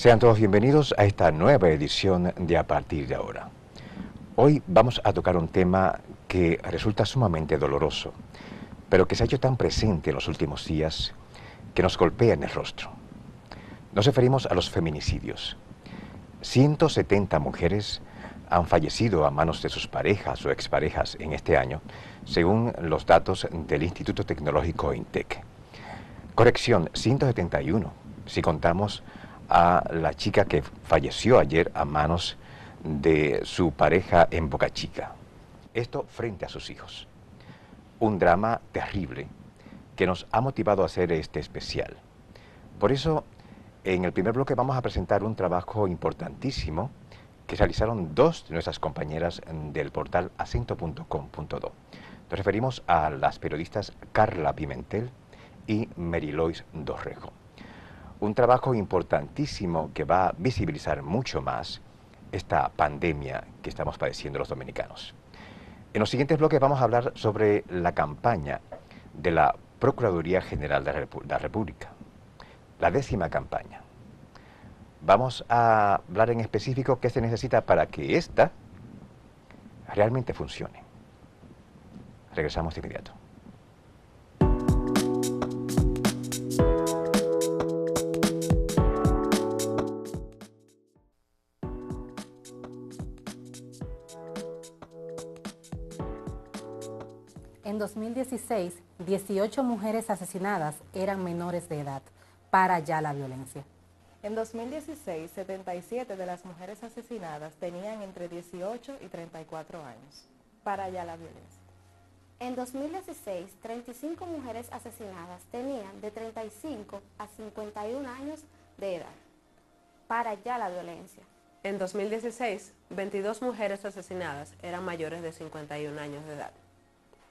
Sean todos bienvenidos a esta nueva edición de A Partir de Ahora. Hoy vamos a tocar un tema que resulta sumamente doloroso, pero que se ha hecho tan presente en los últimos días que nos golpea en el rostro. Nos referimos a los feminicidios. 170 mujeres han fallecido a manos de sus parejas o exparejas en este año, según los datos del Instituto Tecnológico INTEC. Corrección, 171, si contamos a la chica que falleció ayer a manos de su pareja en Boca Chica. Esto frente a sus hijos. Un drama terrible que nos ha motivado a hacer este especial. Por eso, en el primer bloque vamos a presentar un trabajo importantísimo que realizaron dos de nuestras compañeras del portal acento.com.do. Nos referimos a las periodistas Carla Pimentel y Merilois Dorrejo. Un trabajo importantísimo que va a visibilizar mucho más esta pandemia que estamos padeciendo los dominicanos. En los siguientes bloques vamos a hablar sobre la campaña de la Procuraduría General de la República, la 10ª campaña. Vamos a hablar en específico qué se necesita para que esta realmente funcione. Regresamos de inmediato. En 2016, 18 mujeres asesinadas eran menores de edad. Para ya la violencia. En 2016, 77 de las mujeres asesinadas tenían entre 18 y 34 años. Para ya la violencia. En 2016, 35 mujeres asesinadas tenían de 35 a 51 años de edad. Para ya la violencia. En 2016, 22 mujeres asesinadas eran mayores de 51 años de edad.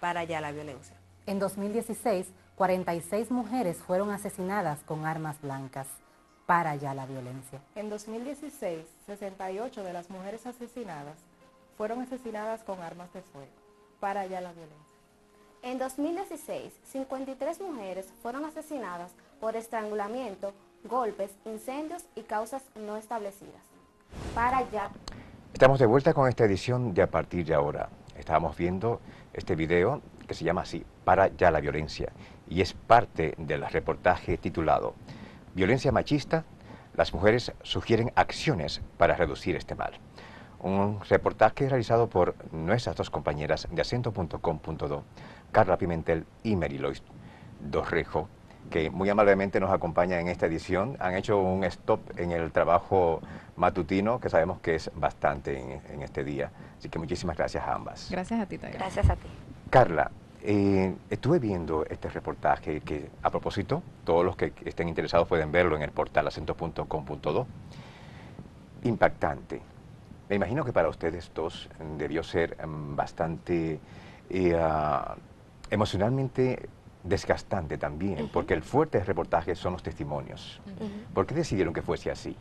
Para ya la violencia. En 2016, 46 mujeres fueron asesinadas con armas blancas. Para ya la violencia. En 2016, 68 de las mujeres asesinadas fueron asesinadas con armas de fuego. Para ya la violencia. En 2016, 53 mujeres fueron asesinadas por estrangulamiento, golpes, incendios y causas no establecidas. Para ya. Estamos de vuelta con esta edición de A Partir de Ahora. Estábamos viendo este video que se llama así, Para ya la violencia, y es parte del reportaje titulado Violencia machista, las mujeres sugieren acciones para reducir este mal. Un reportaje realizado por nuestras dos compañeras de acento.com.do, Carla Pimentel y Merilois Dorrejo, que muy amablemente nos acompañan en esta edición. Han hecho un stop en el trabajo matutino, que sabemos que es bastante en este día. Así que muchísimas gracias a ambas. Gracias a ti, Taylor. Gracias a ti. Carla, estuve viendo este reportaje que, a propósito, todos los que estén interesados pueden verlo en el portal acento.com.do. Impactante. Me imagino que para ustedes dos debió ser bastante emocionalmente desgastante también, porque el fuerte del reportaje son los testimonios. ¿Por qué decidieron que fuese así?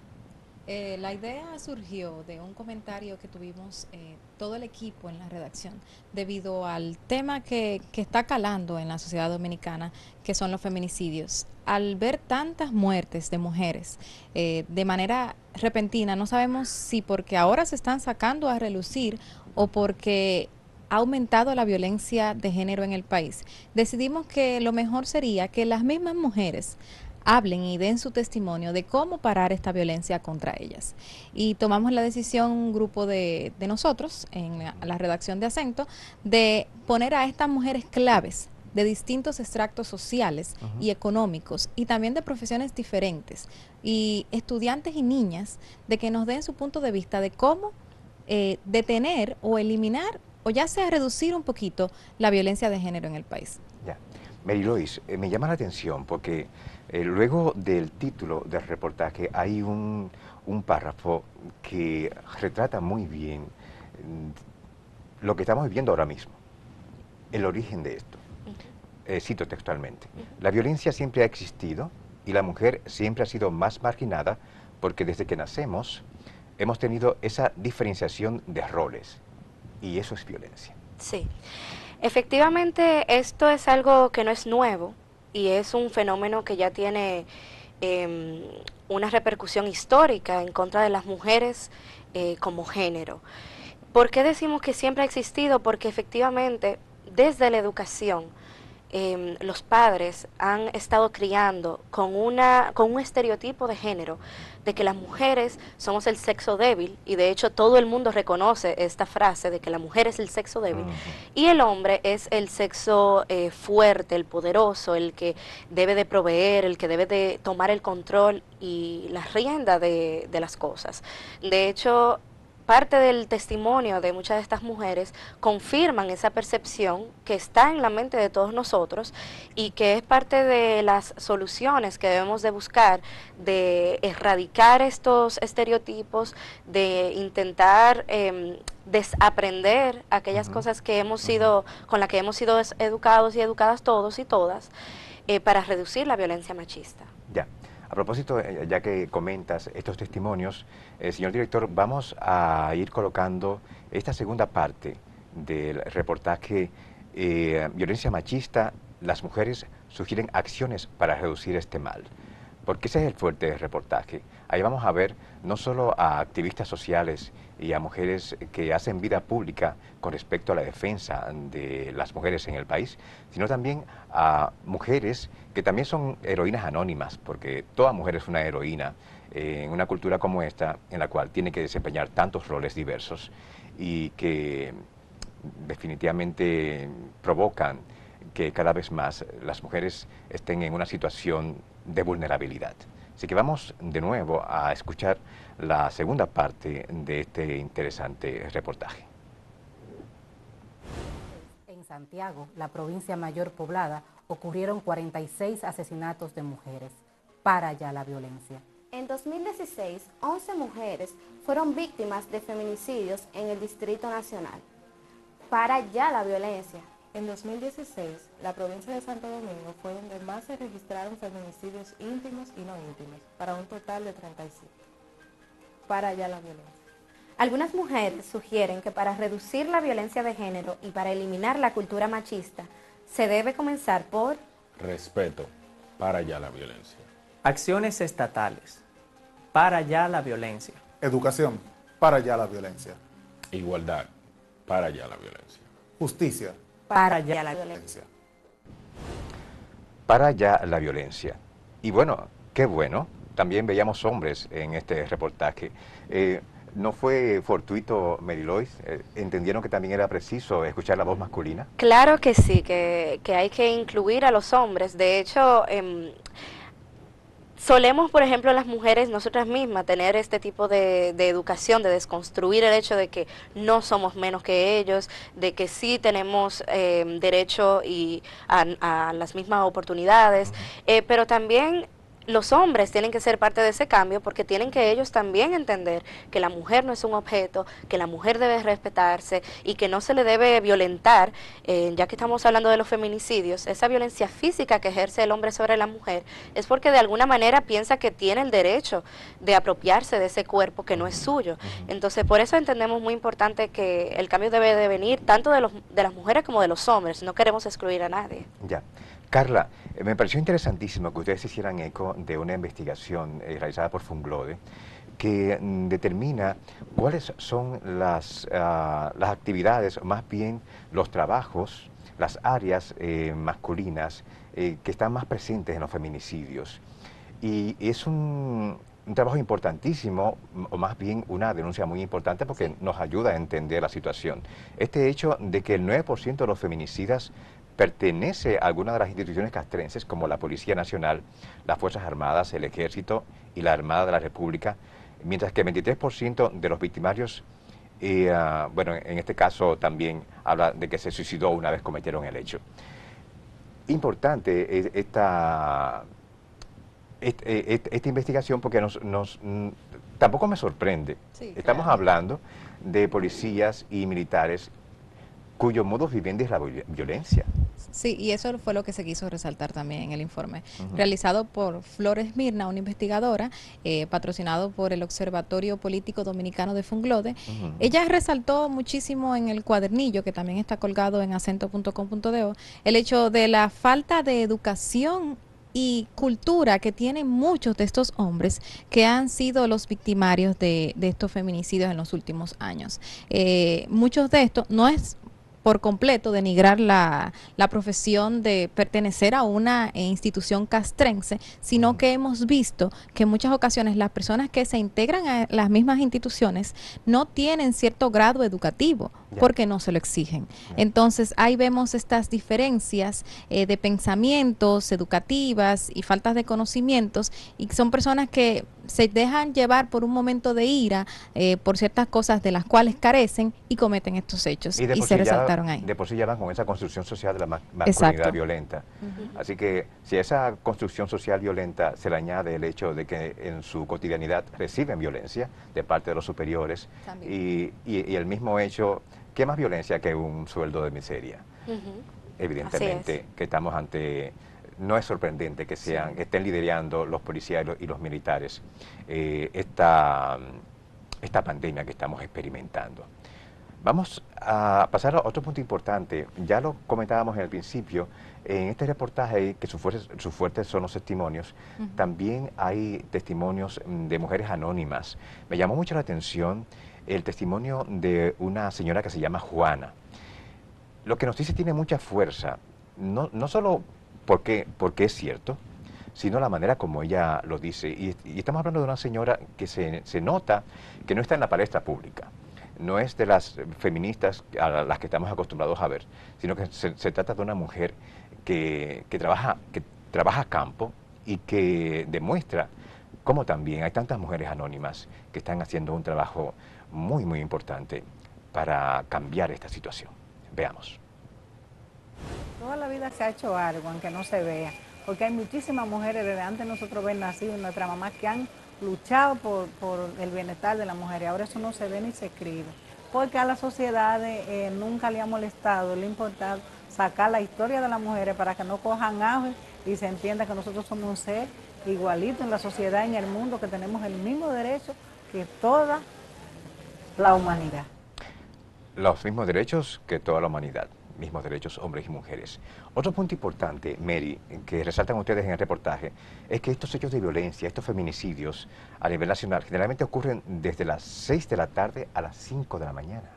La idea surgió de un comentario que tuvimos todo el equipo en la redacción debido al tema que está calando en la sociedad dominicana, que son los feminicidios. Al ver tantas muertes de mujeres de manera repentina, no sabemos si porque ahora se están sacando a relucir o porque ha aumentado la violencia de género en el país. Decidimos que lo mejor sería que las mismas mujeres hablen y den su testimonio de cómo parar esta violencia contra ellas. Y tomamos la decisión, un grupo de nosotros, en la redacción de Acento, de poner a estas mujeres claves de distintos extractos sociales y económicos, y también de profesiones diferentes, y estudiantes y niñas, de que nos den su punto de vista de cómo detener o eliminar, o ya sea reducir un poquito, la violencia de género en el país. Ya. Merilois, me llama la atención porque luego del título del reportaje hay un párrafo que retrata muy bien lo que estamos viviendo ahora mismo, el origen de esto. Cito textualmente: la violencia siempre ha existido y la mujer siempre ha sido más marginada porque desde que nacemos hemos tenido esa diferenciación de roles y eso es violencia. Sí. Efectivamente, esto es algo que no es nuevo y es un fenómeno que ya tiene una repercusión histórica en contra de las mujeres como género. ¿Por qué decimos que siempre ha existido? Porque efectivamente desde la educación los padres han estado criando con un estereotipo de género, de que las mujeres somos el sexo débil, y de hecho todo el mundo reconoce esta frase de que la mujer es el sexo débil, y el hombre es el sexo fuerte, el poderoso, el que debe de proveer, el que debe de tomar el control y la rienda de las cosas. De hecho, parte del testimonio de muchas de estas mujeres confirman esa percepción que está en la mente de todos nosotros y que es parte de las soluciones que debemos de buscar, de erradicar estos estereotipos, de intentar desaprender aquellas cosas que hemos sido, con las que hemos sido educados y educadas todos y todas, para reducir la violencia machista. Ya. A propósito, ya que comentas estos testimonios, señor director, vamos a ir colocando esta segunda parte del reportaje Violencia machista, las mujeres sugieren acciones para reducir este mal. Porque ese es el fuerte del reportaje. Ahí vamos a ver no solo a activistas sociales y a mujeres que hacen vida pública con respecto a la defensa de las mujeres en el país, sino también a mujeres que también son heroínas anónimas, porque toda mujer es una heroína en una cultura como esta, en la cual tiene que desempeñar tantos roles diversos y que definitivamente provocan que cada vez más las mujeres estén en una situación de vulnerabilidad. Así que vamos de nuevo a escuchar la segunda parte de este interesante reportaje. En Santiago, la provincia mayor poblada, ocurrieron 46 asesinatos de mujeres. Para ya la violencia. En 2016, 11 mujeres fueron víctimas de feminicidios en el Distrito Nacional. Para ya la violencia. En 2016, la provincia de Santo Domingo fue donde más se registraron feminicidios íntimos y no íntimos, para un total de 37. Para ya la violencia. Algunas mujeres sugieren que para reducir la violencia de género y para eliminar la cultura machista, se debe comenzar por respeto, para ya la violencia. Acciones estatales, para ya la violencia. Educación, para ya la violencia. Igualdad, para ya la violencia. Justicia, para ya la violencia. Para ya la violencia. Y bueno, qué bueno, también veíamos hombres en este reportaje. ¿No fue fortuito, Merilois? ¿Entendieron que también era preciso escuchar la voz masculina? Claro que sí, que hay que incluir a los hombres. De hecho, solemos, por ejemplo, las mujeres, nosotras mismas, tener este tipo de educación, de desconstruir el hecho de que no somos menos que ellos, de que sí tenemos derecho a las mismas oportunidades, pero también los hombres tienen que ser parte de ese cambio, porque tienen que ellos también entender que la mujer no es un objeto, que la mujer debe respetarse y que no se le debe violentar, ya que estamos hablando de los feminicidios. Esa violencia física que ejerce el hombre sobre la mujer es porque de alguna manera piensa que tiene el derecho de apropiarse de ese cuerpo que no es suyo. Entonces, por eso entendemos muy importante que el cambio debe de venir tanto de las mujeres como de los hombres. No queremos excluir a nadie. Ya. Carla, me pareció interesantísimo que ustedes hicieran eco de una investigación realizada por Funglode que determina cuáles son las actividades, o más bien los trabajos, las áreas masculinas que están más presentes en los feminicidios. Y es un trabajo importantísimo, o más bien una denuncia muy importante, porque nos ayuda a entender la situación. Este hecho de que el 9% de los feminicidas pertenece a alguna de las instituciones castrenses, como la Policía Nacional, las Fuerzas Armadas, el Ejército y la Armada de la República, mientras que el 23% de los victimarios, bueno, en este caso también habla de que se suicidó una vez cometieron el hecho. Importante esta investigación, porque tampoco me sorprende. Sí, estamos hablando de policías y militares cuyo modus vivendi es la violencia. Sí, y eso fue lo que se quiso resaltar también en el informe, realizado por Flores Mirna, una investigadora, patrocinado por el Observatorio Político Dominicano de Funglode. Ella resaltó muchísimo en el cuadernillo, que también está colgado en acento.com.do, el hecho de la falta de educación y cultura que tienen muchos de estos hombres que han sido los victimarios de estos feminicidios en los últimos años. Muchos de estos, no es por completo denigrar la profesión de pertenecer a una institución castrense, sino que hemos visto que en muchas ocasiones las personas que se integran a las mismas instituciones no tienen cierto grado educativo porque no se lo exigen. Entonces ahí vemos estas diferencias de pensamientos, educativas y faltas de conocimientos, y son personas que se dejan llevar por un momento de ira por ciertas cosas de las cuales carecen y cometen estos hechos y se resaltaron ahí. De por sí ya van con esa construcción social de la masculinidad violenta. Así que si a esa construcción social violenta se le añade el hecho de que en su cotidianidad reciben violencia de parte de los superiores y el mismo hecho, ¿qué más violencia que un sueldo de miseria? Evidentemente que estamos ante... No es sorprendente que estén liderando los policías y los militares esta pandemia que estamos experimentando. Vamos a pasar a otro punto importante. Ya lo comentábamos en el principio, en este reportaje que sus fuertes son los testimonios, también hay testimonios de mujeres anónimas. Me llamó mucho la atención el testimonio de una señora que se llama Juana. Lo que nos dice tiene mucha fuerza, no solo porque es cierto, sino la manera como ella lo dice. Y estamos hablando de una señora que se nota que no está en la palestra pública. No es de las feministas a las que estamos acostumbrados a ver, sino que se trata de una mujer que trabaja a campo y que demuestra cómo también hay tantas mujeres anónimas que están haciendo un trabajo muy, muy importante para cambiar esta situación. Veamos. Toda la vida se ha hecho algo, aunque no se vea, porque hay muchísimas mujeres desde antes de nosotros haber nacido, nuestras mamás, que han luchado por el bienestar de la mujer, y ahora eso no se ve ni se escribe, porque a las sociedades nunca le ha molestado, le ha importado sacar la historia de las mujeres para que no cojan auge y se entienda que nosotros somos un ser igualito en la sociedad, en el mundo, que tenemos el mismo derecho que toda la humanidad. Los mismos derechos que toda la humanidad. Mismos derechos hombres y mujeres. Otro punto importante, Mary, que resaltan ustedes en el reportaje, es que estos hechos de violencia, estos feminicidios a nivel nacional, generalmente ocurren desde las 6 de la tarde a las 5 de la mañana.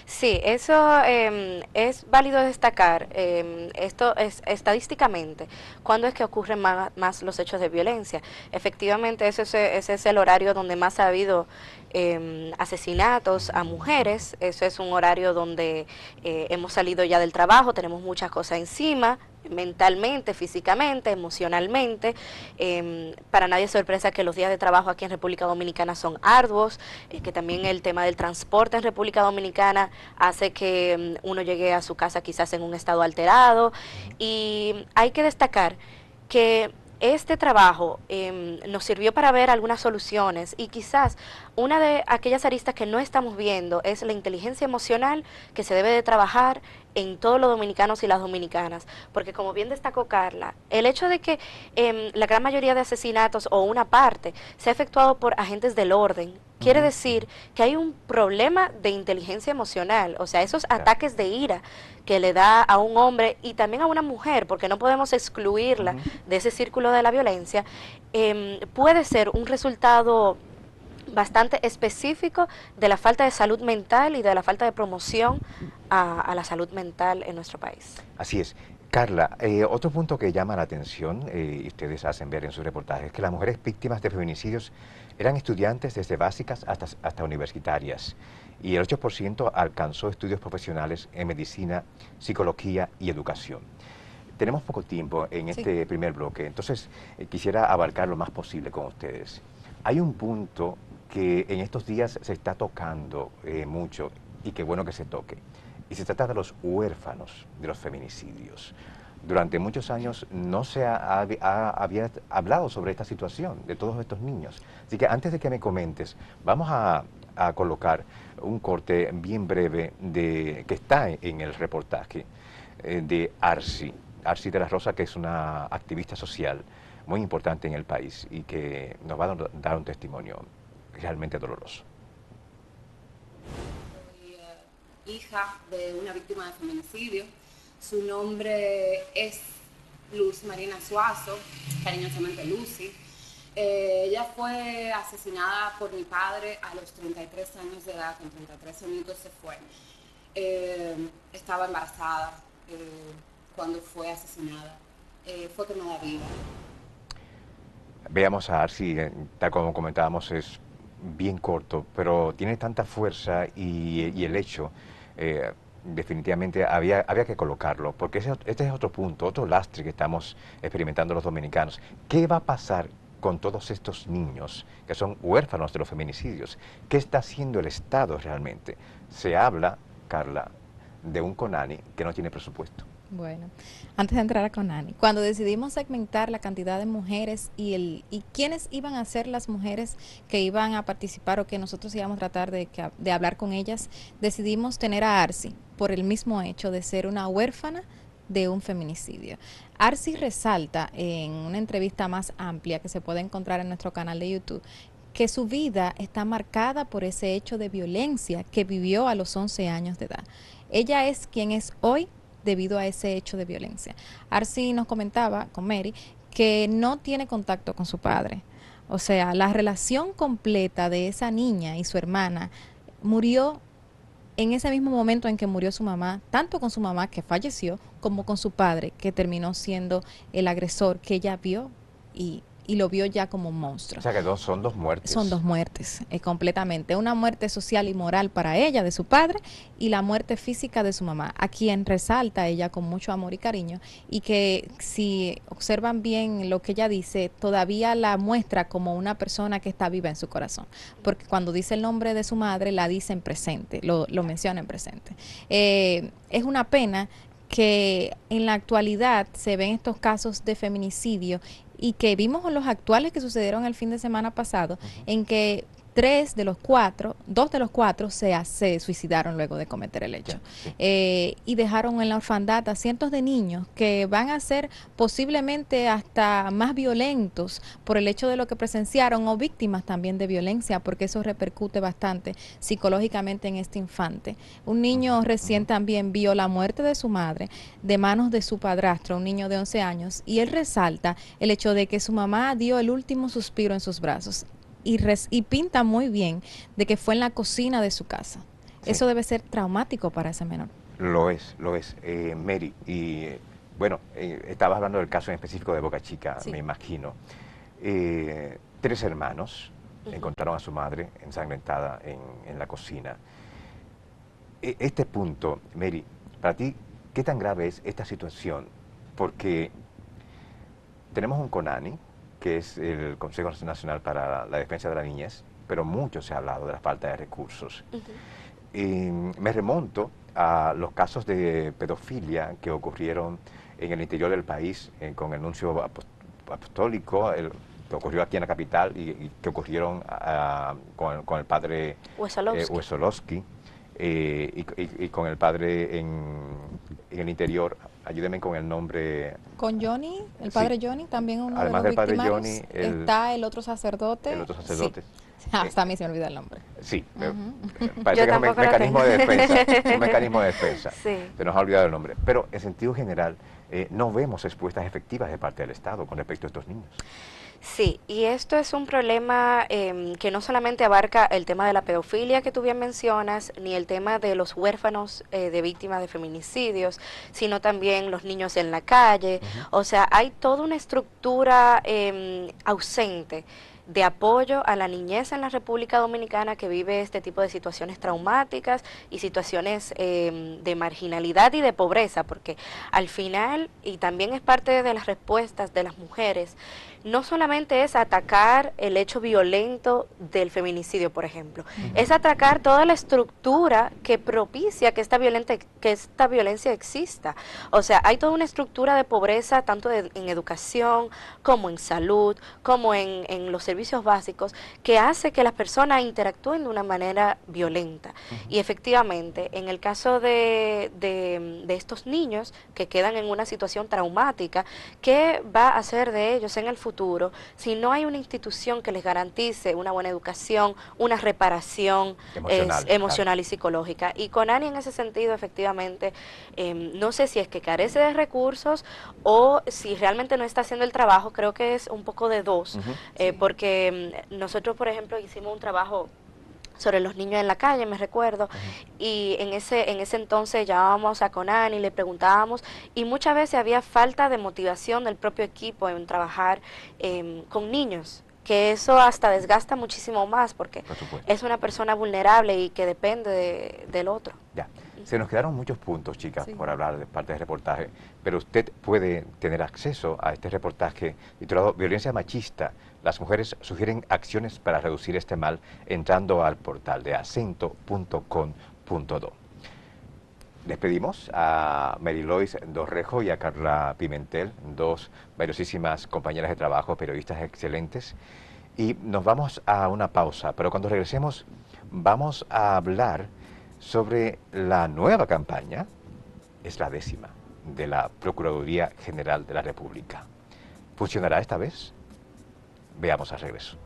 Sí, eso es válido destacar. Esto es estadísticamente, ¿cuándo es que ocurren más los hechos de violencia? Efectivamente, ese es el horario donde más ha habido asesinatos a mujeres. Eso es un horario donde hemos salido ya del trabajo, tenemos muchas cosas encima, mentalmente, físicamente, emocionalmente. Para nadie es sorpresa que los días de trabajo aquí en República Dominicana son arduos, que también el tema del transporte en República Dominicana hace que uno llegue a su casa quizás en un estado alterado, y hay que destacar que este trabajo nos sirvió para ver algunas soluciones, y quizás una de aquellas aristas que no estamos viendo es la inteligencia emocional que se debe de trabajar en todos los dominicanos y las dominicanas, porque como bien destacó Carla, el hecho de que la gran mayoría de asesinatos o una parte se ha efectuado por agentes del orden, quiere decir que hay un problema de inteligencia emocional, o sea, esos ataques de ira que le da a un hombre y también a una mujer, porque no podemos excluirla de ese círculo de la violencia, puede ser un resultado bastante específico de la falta de salud mental y de la falta de promoción a la salud mental en nuestro país. Así es. Carla, otro punto que llama la atención, y ustedes hacen ver en sus reportajes, es que las mujeres víctimas de feminicidios eran estudiantes desde básicas hasta universitarias, y el 8% alcanzó estudios profesionales en medicina, psicología y educación. Tenemos poco tiempo en este primer bloque, entonces quisiera abarcar lo más posible con ustedes. Hay un punto que en estos días se está tocando mucho, y qué bueno que se toque, y se trata de los huérfanos de los feminicidios. Durante muchos años no se había hablado sobre esta situación de todos estos niños. Así que antes de que me comentes, vamos a colocar un corte bien breve que está en el reportaje de Arci de la Rosa, que es una activista social muy importante en el país y que nos va a dar un testimonio realmente doloroso. Hija de una víctima de feminicidio. Su nombre es Luz Marina Suazo, cariñosamente Lucy. Ella fue asesinada por mi padre a los 33 años de edad, con 33 añitos se fue. Estaba embarazada cuando fue asesinada. Fue quemada viva. Veamos a Arsi, tal como comentábamos, es bien corto, pero tiene tanta fuerza y el hecho, definitivamente había que colocarlo, porque este es otro punto, otro lastre que estamos experimentando los dominicanos. ¿Qué va a pasar con todos estos niños que son huérfanos de los feminicidios? ¿Qué está haciendo el Estado realmente? Se habla, Carla, de un CONANI que no tiene presupuesto. Bueno, antes de entrar a CONANI, cuando decidimos segmentar la cantidad de mujeres y quiénes iban a ser las mujeres que iban a participar o que nosotros íbamos a tratar de hablar con ellas, decidimos tener a Arsi por el mismo hecho de ser una huérfana de un feminicidio. Arsi resalta en una entrevista más amplia que se puede encontrar en nuestro canal de YouTube que su vida está marcada por ese hecho de violencia que vivió a los 11 años de edad. Ella es quien es hoy debido a ese hecho de violencia. Arsi nos comentaba con Mary que no tiene contacto con su padre. O sea, la relación completa de esa niña y su hermana murió en ese mismo momento en que murió su mamá, tanto con su mamá que falleció, como con su padre, que terminó siendo el agresor que ella vio y lo vio ya como un monstruo. O sea que son dos muertes. Son dos muertes, completamente. Una muerte social y moral para ella, de su padre, y la muerte física de su mamá, a quien resalta ella con mucho amor y cariño, y que si observan bien lo que ella dice, todavía la muestra como una persona que está viva en su corazón, porque cuando dice el nombre de su madre, la dice en presente, lo menciona en presente. Es una pena que en la actualidad se ven estos casos de feminicidio y que vimos los actuales que sucedieron el fin de semana pasado, en que 2 de los 4 se suicidaron luego de cometer el hecho. Y dejaron en la orfandad a cientos de niños que van a ser posiblemente hasta más violentos por el hecho de lo que presenciaron, o víctimas también de violencia, porque eso repercute bastante psicológicamente en este infante. Un niño recién también vio la muerte de su madre de manos de su padrastro, un niño de 11 años, y él resalta el hecho de que su mamá dio el último suspiro en sus brazos. Y pinta muy bien de que fue en la cocina de su casa. Sí. Eso debe ser traumático para ese menor. Lo es. Mary, y bueno, estabas hablando del caso en específico de Boca Chica, sí. Me imagino. 3 hermanos encontraron a su madre ensangrentada en la cocina. Este punto, Mary, para ti, ¿qué tan grave es esta situación? Porque tenemos un CONANI, que es el Consejo Nacional para la Defensa de la Niñez, pero mucho se ha hablado de la falta de recursos. Me remonto a los casos de pedofilia que ocurrieron en el interior del país, con el nuncio apostólico, que ocurrió aquí en la capital y que ocurrieron con el padre Wesolowski, y con el padre en el interior. Ayúdenme con el nombre. Con Johnny, el padre sí. Johnny, también uno además de los del padre Johnny, está el otro sacerdote. El otro sacerdote. Sí. Hasta a mí se me olvida el nombre. Sí, parece que es un mecanismo de defensa. Un mecanismo de defensa. Sí. Se nos ha olvidado el nombre. Pero en sentido general, no vemos respuestas efectivas de parte del Estado con respecto a estos niños. Sí, y esto es un problema que no solamente abarca el tema de la pedofilia que tú bien mencionas, ni el tema de los huérfanos de víctimas de feminicidios, sino también los niños en la calle. O sea, hay toda una estructura ausente de apoyo a la niñez en la República Dominicana que vive este tipo de situaciones traumáticas y situaciones de marginalidad y de pobreza, porque al final, y también es parte de las respuestas de las mujeres, no solamente es atacar el hecho violento del feminicidio, por ejemplo, es atacar toda la estructura que propicia que esta violencia exista. O sea, hay toda una estructura de pobreza, tanto en educación, como en salud, como en los servicios servicios básicos que hace que las personas interactúen de una manera violenta. Y efectivamente, en el caso de estos niños que quedan en una situación traumática, ¿qué va a hacer de ellos en el futuro si no hay una institución que les garantice una buena educación, una reparación emocional y psicológica? Y Conani en ese sentido, efectivamente, no sé si es que carece de recursos o si realmente no está haciendo el trabajo. Creo que es un poco de dos, porque nosotros, por ejemplo, hicimos un trabajo sobre los niños en la calle, me recuerdo, y en ese entonces llamábamos a Conani, le preguntábamos, y muchas veces había falta de motivación del propio equipo en trabajar con niños, que eso hasta desgasta muchísimo más, porque es una persona vulnerable y que depende del otro. Ya. Se nos quedaron muchos puntos, chicas, por hablar de parte del reportaje, pero usted puede tener acceso a este reportaje titulado Violencia machista. Las mujeres sugieren acciones para reducir este mal entrando al portal de acento.com.do. Despedimos a Merilois Dorrejo y a Carla Pimentel, dos valiosísimas compañeras de trabajo, periodistas excelentes, y nos vamos a una pausa, pero cuando regresemos vamos a hablar sobre la nueva campaña, es la 10ª, de la Procuraduría General de la República. ¿Funcionará esta vez? Veamos al regreso.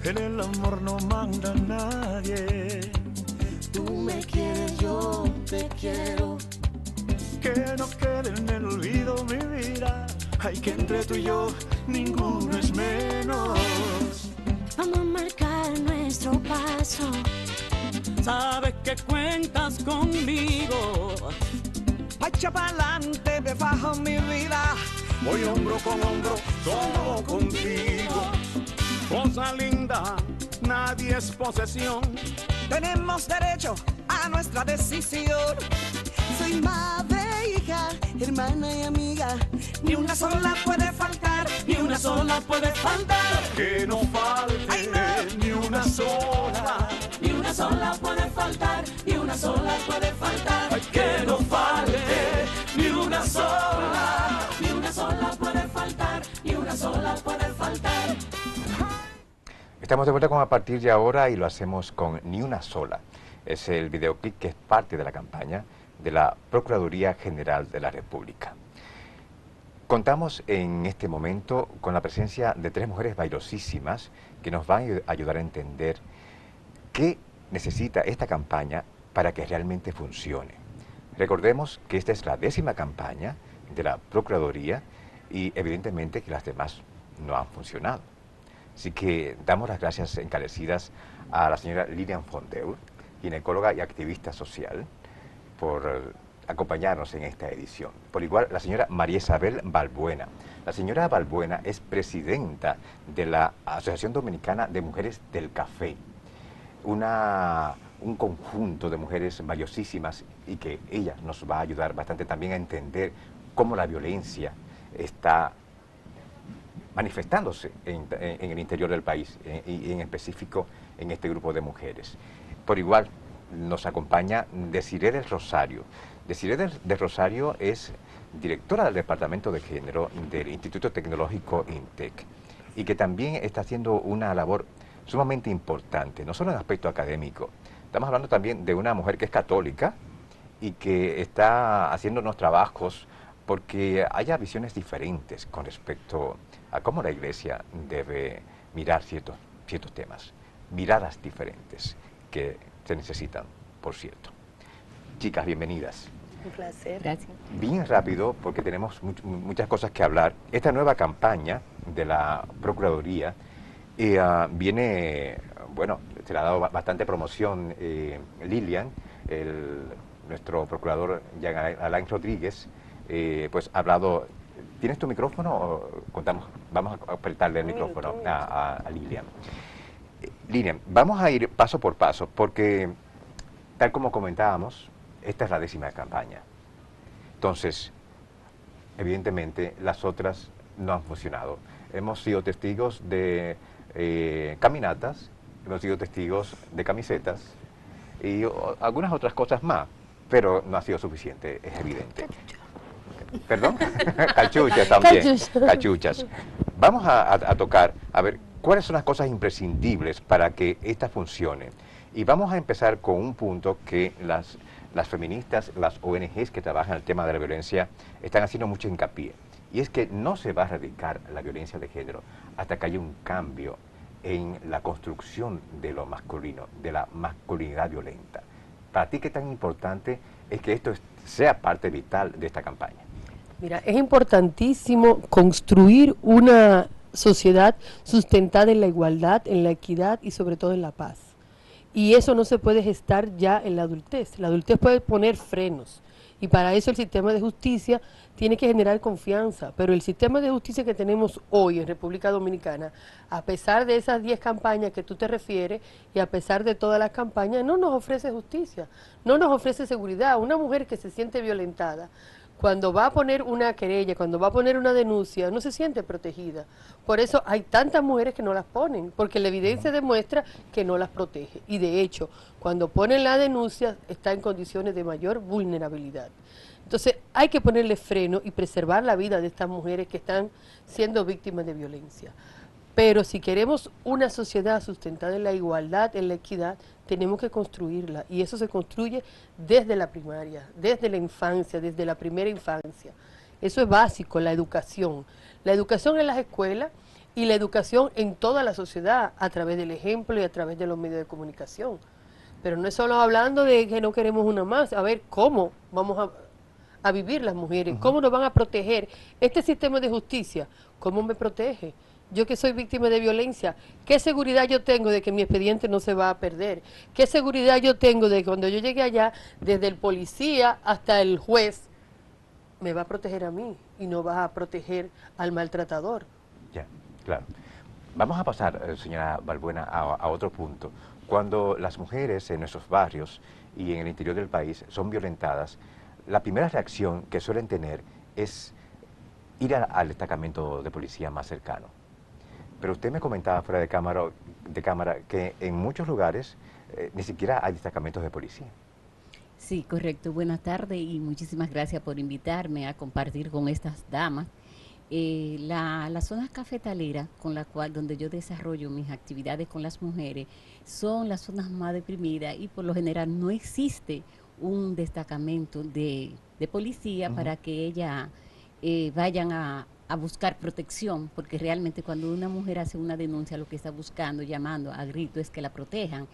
En el amor no manda nadie. Tú me quieres, yo te quiero. Que no quede en el olvido mi vida. Hay que entre tú y yo ninguno es menos. Vamos a marcar nuestro paso. Sabes que cuentas conmigo. Echa pa'lante, me bajo mi vida. Voy hombro con hombro, solo contigo. Cosa linda, nadie es posesión. Tenemos derecho a nuestra decisión. Soy madre, hija, hermana y amiga. Ni una sola puede faltar, ni una sola puede faltar. Que no falte, ni una sola. Ni una sola puede faltar, ni una sola puede faltar. Ay, que no falte, ni una sola. Ni una sola puede faltar, ni una sola puede faltar. Estamos de vuelta con A Partir de Ahora y lo hacemos con Ni Una Sola. Es el videoclip que es parte de la campaña de la Procuraduría General de la República. Contamos en este momento con la presencia de 3 mujeres valiosísimas que nos van a ayudar a entender qué necesita esta campaña para que realmente funcione. Recordemos que esta es la 10ª campaña de la Procuraduría y evidentemente que las demás no han funcionado. Así que damos las gracias encarecidas a la señora Lilian Fondeur, ginecóloga y activista social, por acompañarnos en esta edición. Por igual, la señora María Isabel Balbuena. La señora Balbuena es presidenta de la Asociación Dominicana de Mujeres del Café, un conjunto de mujeres valiosísimas y que ella nos va a ayudar bastante también a entender cómo la violencia está manifestándose en el interior del país y en específico en este grupo de mujeres. Por igual nos acompaña Desiree del Rosario. Desiree del Rosario es directora del Departamento de Género del Instituto Tecnológico INTEC y que también está haciendo una labor sumamente importante, no solo en aspecto académico. Estamos hablando también de una mujer que es católica y que está haciendo unos trabajos porque haya visiones diferentes con respecto a cómo la Iglesia debe mirar ciertos temas, miradas diferentes que se necesitan, por cierto. Chicas, bienvenidas. Un placer. Gracias. Bien rápido, porque tenemos muchas cosas que hablar. Esta nueva campaña de la Procuraduría viene, bueno, se le ha dado bastante promoción Lilian, nuestro procurador Jean Alain Rodríguez, pues ha hablado. ¿Tienes tu micrófono o contamos? Vamos a apretarle el micrófono a Lilian. Lilian, vamos a ir paso por paso, porque tal como comentábamos, esta es la 10ª campaña. Entonces, evidentemente, las otras no han funcionado. hemos sido testigos de caminatas, hemos sido testigos de camisetas y algunas otras cosas más, pero no ha sido suficiente, es evidente. ¿Perdón? Cachuchas también. Cachuchas. Vamos a tocar, a ver, cuáles son las cosas imprescindibles para que esta funcione. Y vamos a empezar con un punto que las feministas, las ONGs que trabajan el tema de la violencia están haciendo mucho hincapié. Y es que no se va a erradicar la violencia de género hasta que haya un cambio en la construcción de lo masculino, de la masculinidad violenta. Para ti, ¿qué tan importante es que esto sea parte vital de esta campaña? Mira, es importantísimo construir una sociedad sustentada en la igualdad, en la equidad y sobre todo en la paz. Y eso no se puede gestar ya en la adultez. La adultez puede poner frenos. Y para eso el sistema de justicia tiene que generar confianza. Pero el sistema de justicia que tenemos hoy en República Dominicana, a pesar de esas 10 campañas que tú te refieres y a pesar de todas las campañas, no nos ofrece justicia, no nos ofrece seguridad. Una mujer que se siente violentada, cuando va a poner una querella, cuando va a poner una denuncia, no se siente protegida. Por eso hay tantas mujeres que no las ponen, porque la evidencia demuestra que no las protege. Y de hecho, cuando ponen la denuncia, está en condiciones de mayor vulnerabilidad. Entonces, hay que ponerle freno y preservar la vida de estas mujeres que están siendo víctimas de violencia. Pero si queremos una sociedad sustentada en la igualdad, en la equidad, tenemos que construirla. Y eso se construye desde la primaria, desde la infancia, desde la primera infancia. Eso es básico, la educación. La educación en las escuelas y la educación en toda la sociedad, a través del ejemplo y a través de los medios de comunicación. Pero no es solo hablando de que no queremos una más, a ver cómo vamos a vivir las mujeres, cómo nos van a proteger. Este sistema de justicia, ¿cómo me protege? Yo que soy víctima de violencia, ¿qué seguridad yo tengo de que mi expediente no se va a perder? ¿Qué seguridad yo tengo de que cuando yo llegue allá, desde el policía hasta el juez, me va a proteger a mí y no va a proteger al maltratador? Ya, claro. Vamos a pasar, señora Balbuena, a otro punto. Cuando las mujeres en nuestros barrios y en el interior del país son violentadas, la primera reacción que suelen tener es ir al destacamento de policía más cercano. Pero usted me comentaba fuera de cámara que en muchos lugares ni siquiera hay destacamentos de policía. Sí, correcto. Buenas tardes y muchísimas gracias por invitarme a compartir con estas damas. La zona cafetalera donde yo desarrollo mis actividades con las mujeres son las zonas más deprimidas y por lo general no existe un destacamento de policía para que ellas vayan a buscar protección, porque realmente cuando una mujer hace una denuncia lo que está buscando, llamando a grito es que la protejan.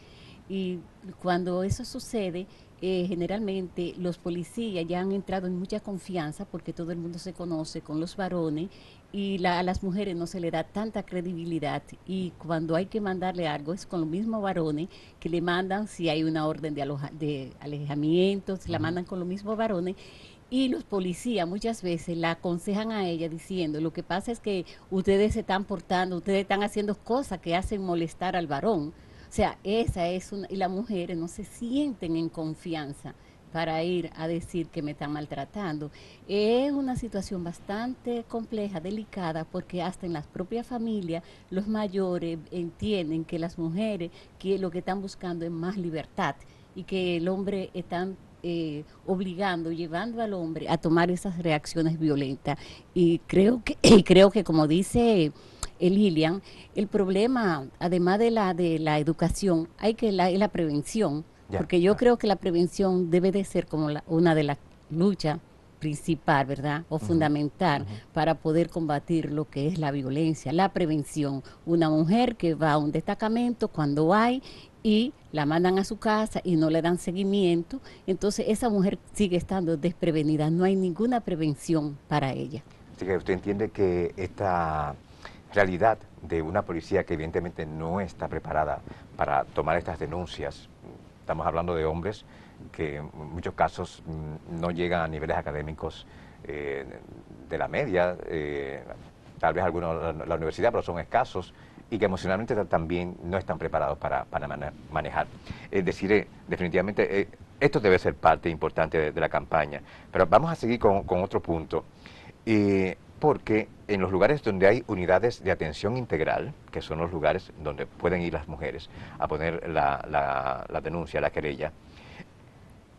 Y cuando eso sucede, generalmente los policías ya han entrado en mucha confianza porque todo el mundo se conoce con los varones y a las mujeres no se le da tanta credibilidad y cuando hay que mandarle algo es con los mismos varones que le mandan si hay una orden de alejamiento, se la mandan con los mismos varones. Y los policías muchas veces la aconsejan a ella diciendo, lo que pasa es que ustedes se están portando, ustedes están haciendo cosas que hacen molestar al varón. O sea, esa es y las mujeres no se sienten en confianza para ir a decir que me están maltratando. Es una situación bastante compleja, delicada, porque hasta en las propias familias los mayores entienden que las mujeres que lo que están buscando es más libertad y que el hombre están obligando, llevando al hombre a tomar esas reacciones violentas. Y creo que como dice Lilian, el problema, además de la educación, hay que la prevención, porque yo creo que la prevención debe de ser como una de las luchas principal, ¿verdad? O fundamental para poder combatir lo que es la violencia, la prevención. Una mujer que va a un destacamento cuando hay y la mandan a su casa y no le dan seguimiento, entonces esa mujer sigue estando desprevenida, no hay ninguna prevención para ella. Así que usted entiende que esta realidad de una policía que evidentemente no está preparada para tomar estas denuncias, estamos hablando de hombres que en muchos casos no llegan a niveles académicos de la media, tal vez algunos la universidad, pero son escasos, y que emocionalmente también no están preparados para manejar. Definitivamente, esto debe ser parte importante de la campaña. Pero vamos a seguir con otro punto. porque en los lugares donde hay unidades de atención integral, que son los lugares donde pueden ir las mujeres a poner la denuncia, la querella,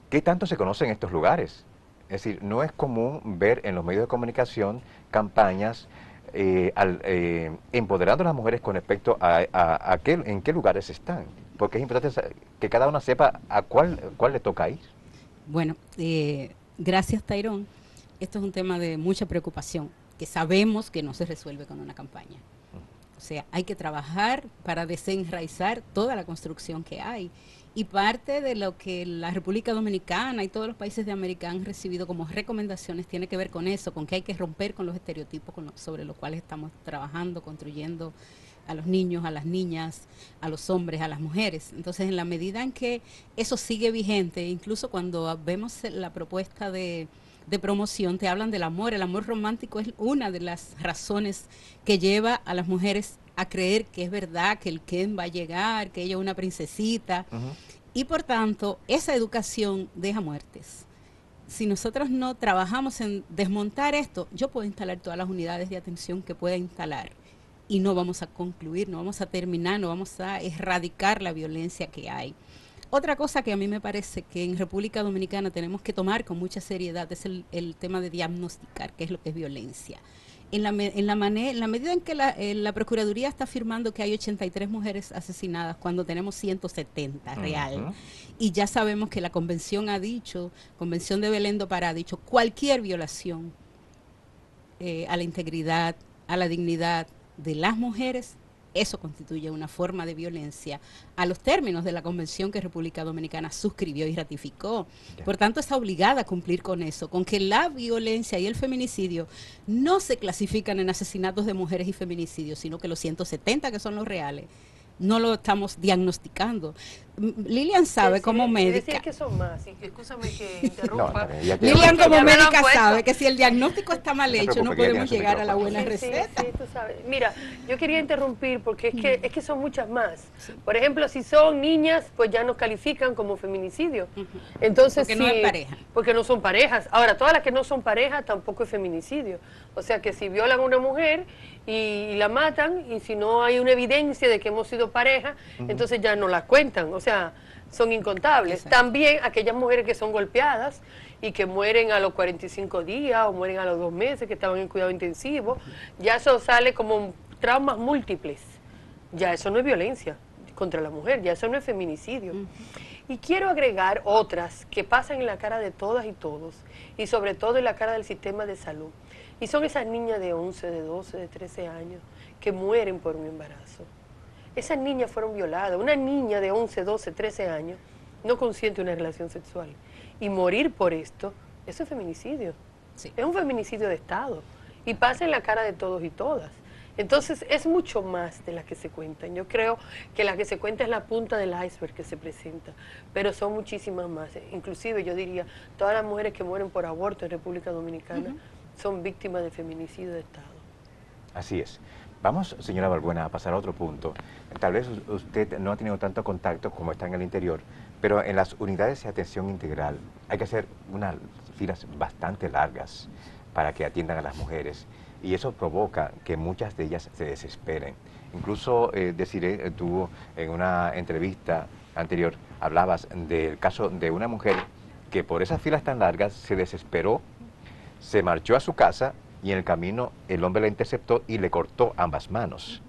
¿qué tanto se conocen estos lugares? Es decir, no es común ver en los medios de comunicación campañas empoderando a las mujeres con respecto a en qué lugares están, porque es importante que cada una sepa a cuál le toca ir. Bueno, gracias, Tairón. Esto es un tema de mucha preocupación, que sabemos que no se resuelve con una campaña. O sea, hay que trabajar para desenraizar toda la construcción que hay. Y parte de lo que la República Dominicana y todos los países de América han recibido como recomendaciones tiene que ver con eso, con que hay que romper con los estereotipos sobre los cuales estamos trabajando, construyendo a los niños, a las niñas, a los hombres, a las mujeres. Entonces, en la medida en que eso sigue vigente, incluso cuando vemos la propuesta de promoción, te hablan del amor. El amor romántico es una de las razones que lleva a las mujeres a creer que es verdad, que el Ken va a llegar, que ella es una princesita. Y por tanto, esa educación deja muertes. Si nosotros no trabajamos en desmontar esto, yo puedo instalar todas las unidades de atención que pueda instalar y no vamos a concluir, no vamos a terminar, no vamos a erradicar la violencia que hay. Otra cosa que a mí me parece que en República Dominicana tenemos que tomar con mucha seriedad es el tema de diagnosticar qué es lo que es violencia. En la medida en que la Procuraduría está afirmando que hay 83 mujeres asesinadas cuando tenemos 170 real, y ya sabemos que la Convención de Belén do Pará ha dicho cualquier violación a la integridad, a la dignidad de las mujeres, eso constituye una forma de violencia a los términos de la convención que República Dominicana suscribió y ratificó. Por tanto, está obligada a cumplir con eso, con que la violencia y el feminicidio no se clasifican en asesinatos de mujeres y feminicidios, sino que los 170 que son los reales no lo estamos diagnosticando. Lilian sabe como médica. Decía que son más, y escúchame que interrumpa. Lilian como médica sabe que si el diagnóstico está mal hecho no podemos llegar a la buena receta. Sí, tú sabes. Mira, yo quería interrumpir porque es que son muchas más. Por ejemplo, si son niñas, pues ya nos califican como feminicidio. Entonces, porque no es pareja. Porque no son parejas. Ahora, todas las que no son parejas tampoco es feminicidio. O sea que si violan a una mujer y la matan, y si no hay una evidencia de que hemos sido pareja, entonces ya no la cuentan. O sea, son incontables. Exacto. También aquellas mujeres que son golpeadas y que mueren a los 45 días o mueren a los 2 meses, que estaban en cuidado intensivo, ya eso sale como traumas múltiples. Ya eso no es violencia contra la mujer, ya eso no es feminicidio. Y quiero agregar otras que pasan en la cara de todas y todos, y sobre todo en la cara del sistema de salud. Y son esas niñas de 11, de 12, de 13 años que mueren por un embarazo. Esas niñas fueron violadas. Una niña de 11, 12, 13 años no consiente una relación sexual. Y morir por esto, eso es feminicidio. Sí. Es un feminicidio de Estado. Y pasa en la cara de todos y todas. Entonces, es mucho más de las que se cuentan. Yo creo que la que se cuenta es la punta del iceberg que se presenta. Pero son muchísimas más. Inclusive, yo diría, todas las mujeres que mueren por aborto en República Dominicana son víctimas de feminicidio de Estado. Así es. Vamos, señora Balbuena, a pasar a otro punto. Tal vez usted no ha tenido tanto contacto como está en el interior, pero en las unidades de atención integral hay que hacer unas filas bastante largas para que atiendan a las mujeres, y eso provoca que muchas de ellas se desesperen. Incluso, Desiree, tú en una entrevista anterior hablabas del caso de una mujer que por esas filas tan largas se desesperó, se marchó a su casa y en el camino el hombre la interceptó y le cortó ambas manos.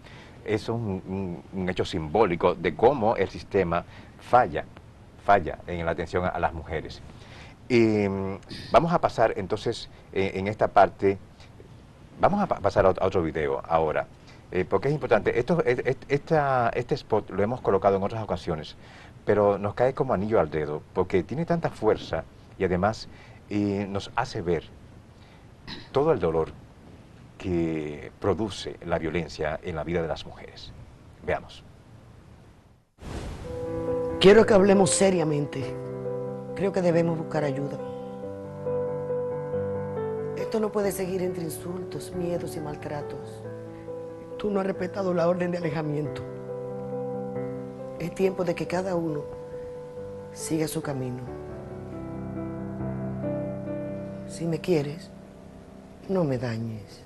Es un hecho simbólico de cómo el sistema falla en la atención a las mujeres. Vamos a pasar entonces en esta parte, vamos a pasar a otro video ahora, porque es importante. Este spot lo hemos colocado en otras ocasiones, pero nos cae como anillo al dedo, porque tiene tanta fuerza y además nos hace ver todo el dolor que produce la violencia en la vida de las mujeres. Veamos. Quiero que hablemos seriamente. Creo que debemos buscar ayuda. Esto no puede seguir entre insultos, miedos y maltratos. Tú no has respetado la orden de alejamiento. Es tiempo de que cada uno siga su camino. Si me quieres, no me dañes.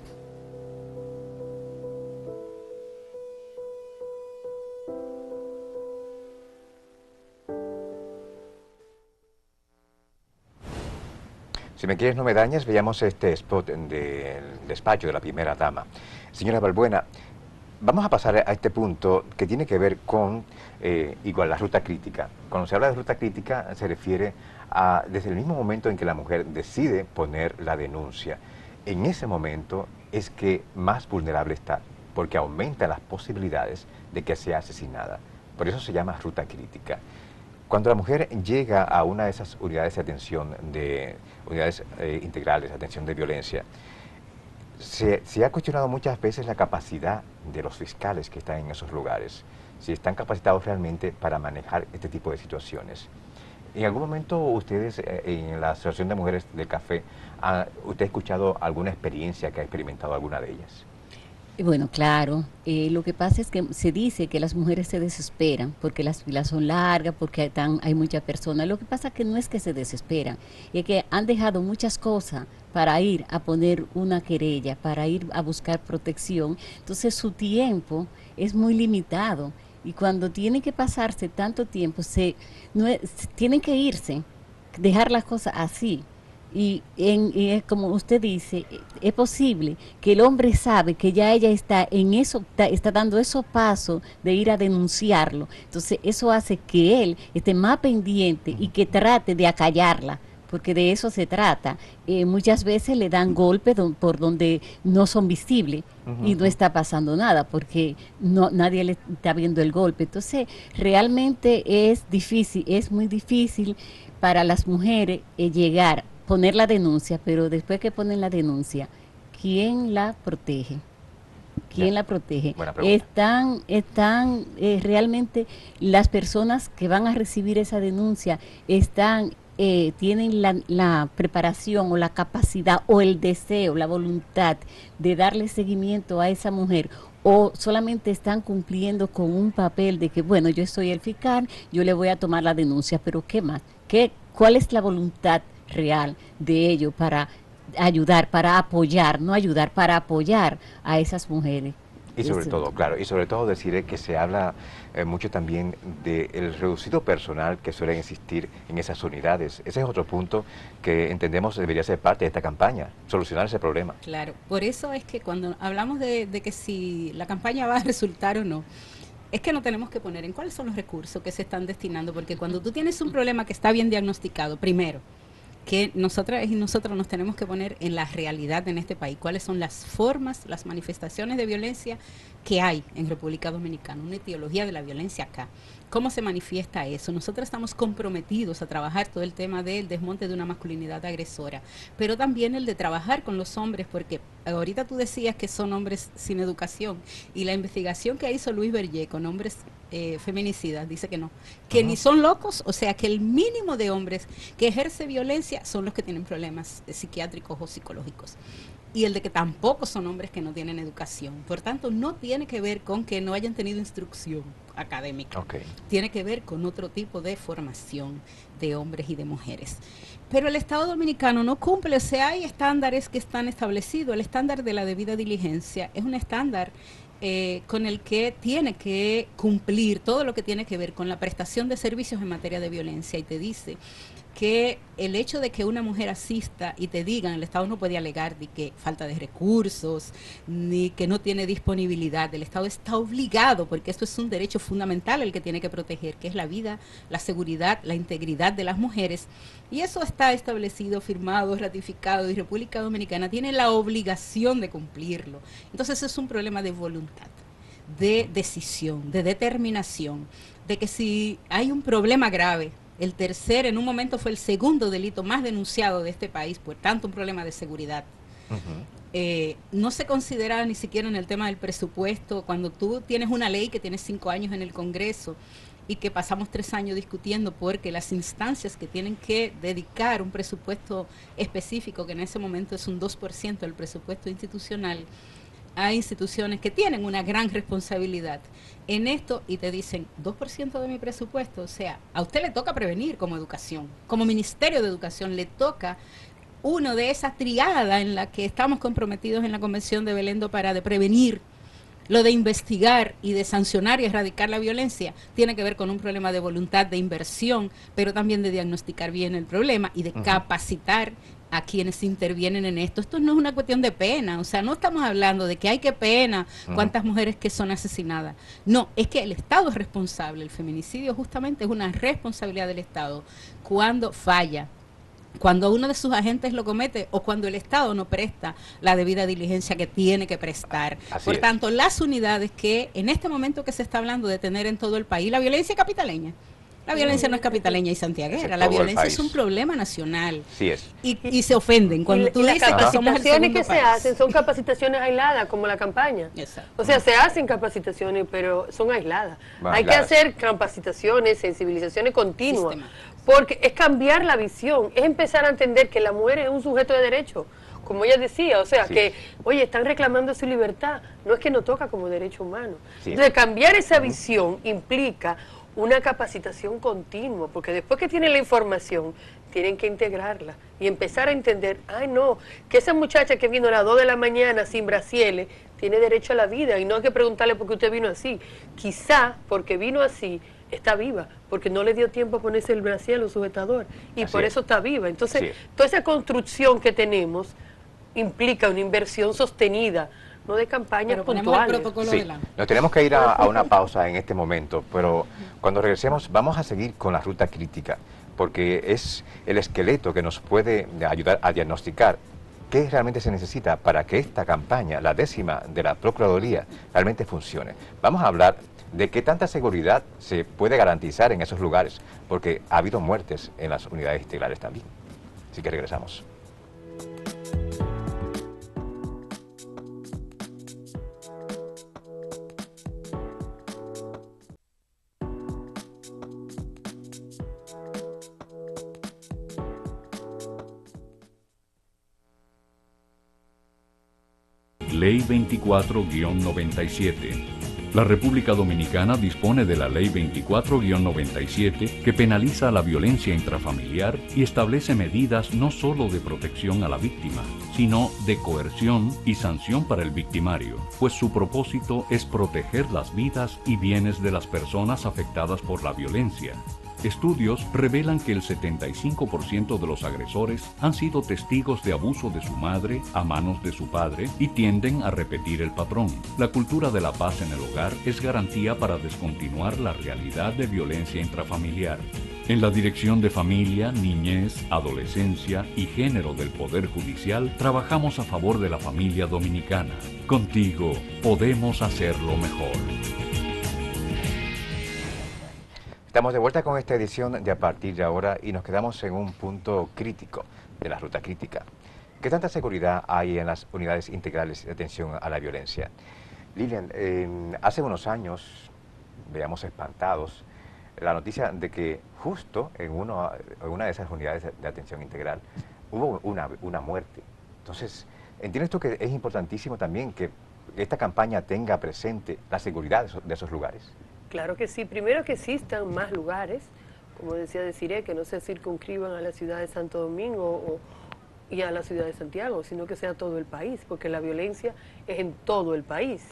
Si me quieres no me dañas, veamos este spot del despacho de la primera dama. Señora Balbuena, vamos a pasar a este punto que tiene que ver con igual la ruta crítica. Cuando se habla de ruta crítica se refiere a desde el mismo momento en que la mujer decide poner la denuncia. En ese momento es que más vulnerable está, porque aumenta las posibilidades de que sea asesinada. Por eso se llama ruta crítica. Cuando la mujer llega a una de esas unidades de atención, unidades integrales, atención de violencia, se ha cuestionado muchas veces la capacidad de los fiscales que están en esos lugares, si están capacitados realmente para manejar este tipo de situaciones. ¿En algún momento ustedes, en la Asociación de Mujeres del Café, usted ha escuchado alguna experiencia que ha experimentado alguna de ellas? Bueno, claro, lo que pasa es que se dice que las mujeres se desesperan porque las filas son largas, porque hay muchas personas. Lo que pasa es que no es que se desesperan, es que han dejado muchas cosas para ir a poner una querella, para ir a buscar protección. Entonces su tiempo es muy limitado y cuando tiene que pasarse tanto tiempo, tienen que irse, dejar las cosas así. Y como usted dice, es posible que el hombre sabe que ya ella está en eso, está dando esos pasos de ir a denunciarlo. Entonces eso hace que él esté más pendiente y que trate de acallarla, porque de eso se trata. Muchas veces le dan golpes por donde no son visibles y no está pasando nada, porque nadie le está viendo el golpe. Entonces realmente es difícil, es muy difícil para las mujeres poner la denuncia, pero después que ponen la denuncia, ¿quién la protege? ¿Quién la protege? Están realmente las personas que van a recibir esa denuncia tienen la preparación o la capacidad o el deseo, la voluntad de darle seguimiento a esa mujer, o solamente están cumpliendo con un papel de que, bueno, yo soy el fiscal, yo le voy a tomar la denuncia, pero ¿qué más? ¿Cuál es la voluntad real de ello para ayudar, para apoyar, no ayudar, para apoyar a esas mujeres? Y sobre todo, claro, y sobre todo decir que se habla mucho también del reducido personal que suele existir en esas unidades. Ese es otro punto que entendemos debería ser parte de esta campaña, solucionar ese problema. Claro, por eso es que cuando hablamos de que si la campaña va a resultar o no, es que nos tenemos que poner en cuáles son los recursos que se están destinando, porque cuando tú tienes un problema que está bien diagnosticado, primero, que nosotras y nosotros nos tenemos que poner en la realidad en este país, cuáles son las formas, las manifestaciones de violencia que hay en República Dominicana, una etiología de la violencia acá. ¿Cómo se manifiesta eso? Nosotros estamos comprometidos a trabajar todo el tema del desmonte de una masculinidad agresora, pero también el de trabajar con los hombres, porque ahorita tú decías que son hombres sin educación, y la investigación que hizo Luis Berger con hombres feminicidas dice que no, que ni son locos, o sea que el mínimo de hombres que ejerce violencia son los que tienen problemas psiquiátricos o psicológicos, y el de que tampoco son hombres que no tienen educación. Por tanto, no tiene que ver con que no hayan tenido instrucción académica, tiene que ver con otro tipo de formación de hombres y de mujeres. Pero el Estado Dominicano no cumple, o sea, hay estándares que están establecidos. El estándar de la debida diligencia es un estándar con el que tiene que cumplir todo lo que tiene que ver con la prestación de servicios en materia de violencia, y te dice que el hecho de que una mujer asista y te digan, el Estado no puede alegar ni que falta de recursos, ni que no tiene disponibilidad. El Estado está obligado, porque esto es un derecho fundamental el que tiene que proteger, que es la vida, la seguridad, la integridad de las mujeres, y eso está establecido, firmado, ratificado, y República Dominicana tiene la obligación de cumplirlo. Entonces es un problema de voluntad, de decisión, de determinación, de que si hay un problema grave, el tercer, en un momento fue el segundo delito más denunciado de este país, por tanto un problema de seguridad. No se considera ni siquiera en el tema del presupuesto, cuando tú tienes una ley que tiene 5 años en el Congreso y que pasamos 3 años discutiendo porque las instancias que tienen que dedicar un presupuesto específico, que en ese momento es un 2% del presupuesto institucional, hay instituciones que tienen una gran responsabilidad en esto y te dicen 2% de mi presupuesto. O sea, a usted le toca prevenir como educación, como Ministerio de Educación le toca uno de esa triada en la que estamos comprometidos en la Convención de Belén do Pará de prevenir Lo de investigar y de sancionar y erradicar la violencia tiene que ver con un problema de voluntad, de inversión, pero también de diagnosticar bien el problema y de capacitar a quienes intervienen en esto. Esto no es una cuestión de pena, o sea, no estamos hablando de que hay que pena cuántas mujeres que son asesinadas. No, es que el Estado es responsable. El feminicidio justamente es una responsabilidad del Estado cuando falla, cuando uno de sus agentes lo comete o cuando el Estado no presta la debida diligencia que tiene que prestar. Por tanto, las unidades que en este momento que se está hablando de tener en todo el país, la violencia capitaleña. La violencia no es capitaleña y santiaguera, la violencia es un problema nacional. Sí es. Y se ofenden cuando tú dices que somos el capacitaciones segundo que se país. hacen son capacitaciones aisladas, como la campaña. Exacto. O sea, se hacen capacitaciones, pero son aisladas. Hay que hacer capacitaciones, sensibilizaciones continuas, porque es cambiar la visión, es empezar a entender que la mujer es un sujeto de derecho, como ella decía, o sea, que, oye, están reclamando su libertad, no es que no toca como derecho humano. Entonces, cambiar esa visión implica una capacitación continua, porque después que tienen la información, tienen que integrarla y empezar a entender, ay no, que esa muchacha que vino a las 2 de la mañana sin brasieles, tiene derecho a la vida y no hay que preguntarle por qué usted vino así. Quizá porque vino así, está viva, porque no le dio tiempo a ponerse el brasier o sujetador, y por eso está viva. Entonces, toda esa construcción que tenemos implica una inversión sostenida, no de campañas puntuales. Nos tenemos que ir a una pausa en este momento, pero cuando regresemos vamos a seguir con la ruta crítica, porque es el esqueleto que nos puede ayudar a diagnosticar qué realmente se necesita para que esta campaña, la 10ª de la Procuraduría, realmente funcione. Vamos a hablar de qué tanta seguridad se puede garantizar en esos lugares, porque ha habido muertes en las unidades integrales también. Así que regresamos. Ley 24-97. La República Dominicana dispone de la Ley 24-97 que penaliza la violencia intrafamiliar y establece medidas no solo de protección a la víctima, sino de coerción y sanción para el victimario, pues su propósito es proteger las vidas y bienes de las personas afectadas por la violencia. Estudios revelan que el 75% de los agresores han sido testigos de abuso de su madre a manos de su padre y tienden a repetir el patrón. La cultura de la paz en el hogar es garantía para descontinuar la realidad de violencia intrafamiliar. En la Dirección de Familia, Niñez, Adolescencia y Género del Poder Judicial trabajamos a favor de la familia dominicana. Contigo podemos hacerlo mejor. Estamos de vuelta con esta edición de A Partir de Ahora y nos quedamos en un punto crítico de la ruta crítica. ¿Qué tanta seguridad hay en las unidades integrales de atención a la violencia? Lilian, hace unos años veíamos espantados la noticia de que justo en una de esas unidades de atención integral hubo una muerte. Entonces, ¿entiendes tú que es importantísimo también que esta campaña tenga presente la seguridad de esos lugares? Claro que sí. Primero que existan más lugares, como decía Desiree, que no se circunscriban a la ciudad de Santo Domingo y a la ciudad de Santiago, sino que sea todo el país, porque la violencia es en todo el país.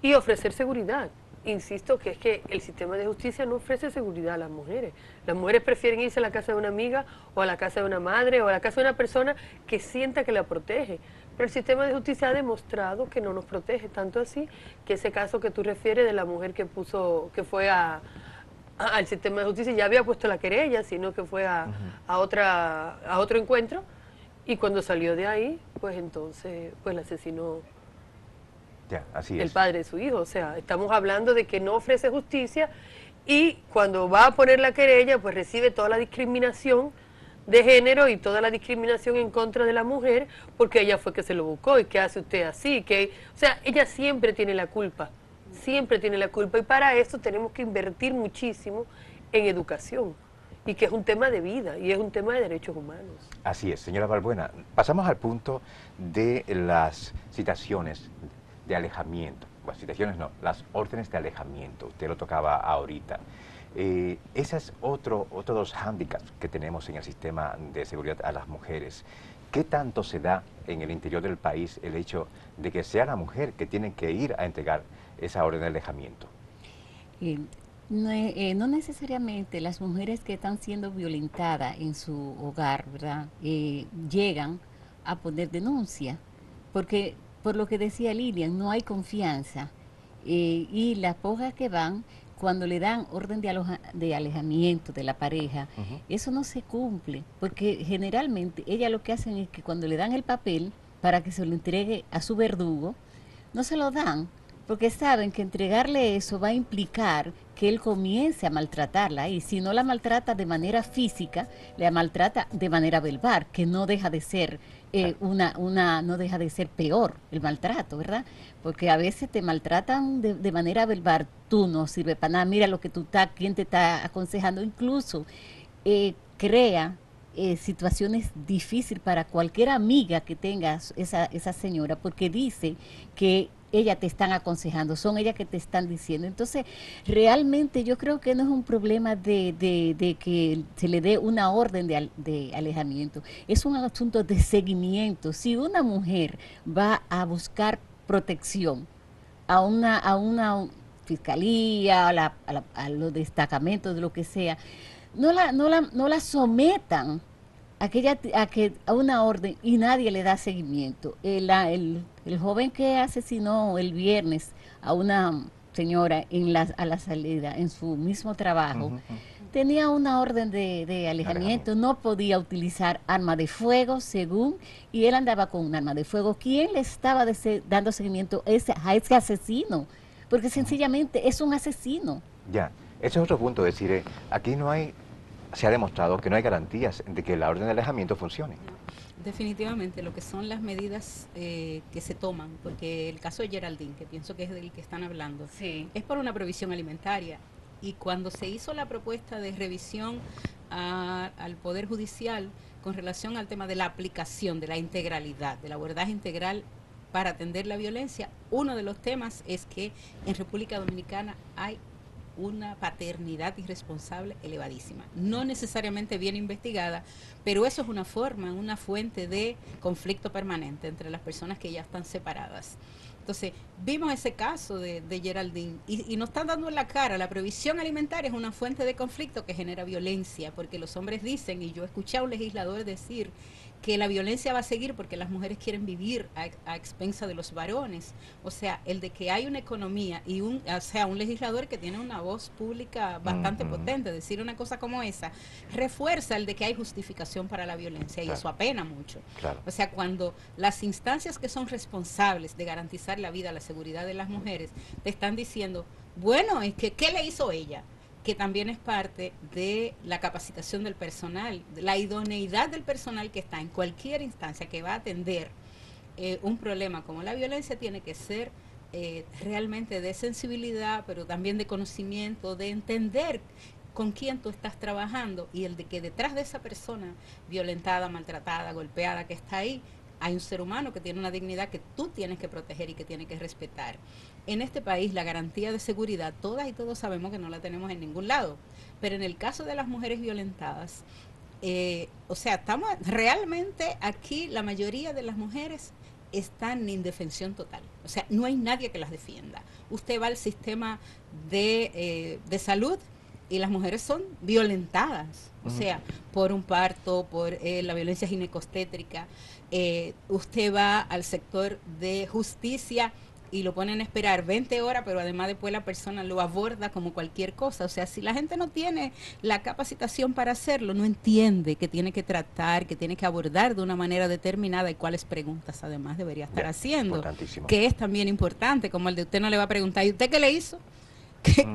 Y ofrecer seguridad. Insisto que es que el sistema de justicia no ofrece seguridad a las mujeres. Las mujeres prefieren irse a la casa de una amiga o a la casa de una madre o a la casa de una persona que sienta que la protege. Pero el sistema de justicia ha demostrado que no nos protege, tanto así que ese caso que tú refieres de la mujer que fue al sistema de justicia, ya había puesto la querella, sino que fue a otro encuentro, y cuando salió de ahí, pues entonces la asesinó el padre de su hijo. O sea, estamos hablando de que no ofrece justicia, y cuando va a poner la querella, pues recibe toda la discriminación de género y toda la discriminación en contra de la mujer, porque ella fue que se lo buscó, y que hace usted así, o sea, ella siempre tiene la culpa, y para eso tenemos que invertir muchísimo en educación, y que es un tema de vida, y es un tema de derechos humanos. Así es, señora Balbuena. Pasamos al punto de las citaciones de alejamiento, las órdenes de alejamiento, usted lo tocaba ahorita. Ese es otro de los hándicaps que tenemos en el sistema de seguridad a las mujeres, ¿qué tanto se da en el interior del país el hecho de que sea la mujer que tiene que ir a entregar esa orden de alejamiento? No necesariamente las mujeres que están siendo violentadas en su hogar, ¿verdad? Llegan a poner denuncia, porque por lo que decía Lilian, no hay confianza, y las pocas que van, cuando le dan orden de alejamiento de la pareja, eso no se cumple, porque generalmente ellas lo que hacen es que cuando le dan el papel para que se lo entregue a su verdugo, no se lo dan, porque saben que entregarle eso va a implicar que él comience a maltratarla, y si no la maltrata de manera física, la maltrata de manera verbal, que no deja de ser no deja de ser peor el maltrato, ¿verdad? Porque a veces te maltratan de manera verbal, tú no sirves para nada, mira lo que tú estás, quién te está aconsejando, incluso crea situaciones difíciles para cualquier amiga que tenga esa señora, porque dice que ellas te están aconsejando, son ellas que te están diciendo. Entonces, realmente yo creo que no es un problema de que se le dé una orden de alejamiento, es un asunto de seguimiento. Si una mujer va a buscar protección a una fiscalía, a los destacamentos, de lo que sea, no la sometan a una orden y nadie le da seguimiento. El joven que asesinó el viernes a una señora a la salida en su mismo trabajo, tenía una orden de alejamiento, no podía utilizar arma de fuego según, y él andaba con un arma de fuego. ¿Quién le estaba dando seguimiento a ese asesino? Porque sencillamente es un asesino. Ya, ese es otro punto, es decir, aquí se ha demostrado que no hay garantías de que la orden de alejamiento funcione. Definitivamente lo que son las medidas que se toman, porque el caso de Geraldine, que pienso que es del que están hablando, es por una provisión alimentaria, y cuando se hizo la propuesta de revisión al Poder Judicial con relación al tema de la aplicación de la integralidad, del abordaje integral para atender la violencia, uno de los temas es que en República Dominicana hay una paternidad irresponsable elevadísima, no necesariamente bien investigada, pero eso es una fuente de conflicto permanente entre las personas que ya están separadas. Entonces, vimos ese caso de Geraldine y nos están dando en la cara, la provisión alimentaria es una fuente de conflicto que genera violencia, porque los hombres dicen, y yo escuché a un legislador decir, que la violencia va a seguir porque las mujeres quieren vivir a expensa de los varones. O sea, el de que hay una economía y un legislador que tiene una voz pública bastante potente, decir una cosa como esa, refuerza el de que hay justificación para la violencia, y eso apena mucho. O sea, cuando las instancias que son responsables de garantizar la vida, la seguridad de las mujeres, te están diciendo, bueno, es que ¿qué le hizo ella? Que también es parte de la capacitación del personal, de la idoneidad del personal que está en cualquier instancia que va a atender un problema como la violencia, tiene que ser realmente de sensibilidad, pero también de conocimiento, de entender con quién tú estás trabajando, y el de que detrás de esa persona violentada, maltratada, golpeada que está ahí, hay un ser humano que tiene una dignidad que tú tienes que proteger y que tienes que respetar. En este país la garantía de seguridad, todas y todos sabemos que no la tenemos en ningún lado, pero en el caso de las mujeres violentadas, o sea, estamos realmente aquí, la mayoría de las mujeres están en indefensión total, o sea, no hay nadie que las defienda. Usted va al sistema de salud y las mujeres son violentadas, o sea, por un parto, por la violencia ginecostétrica. Usted va al sector de justicia y lo ponen a esperar 20 horas, pero además después la persona lo aborda como cualquier cosa. O sea, si la gente no tiene la capacitación para hacerlo, no entiende que tiene que tratar, que tiene que abordar de una manera determinada y cuáles preguntas además debería estar haciendo, que es también importante, como el de usted no le va a preguntar, ¿y usted qué le hizo?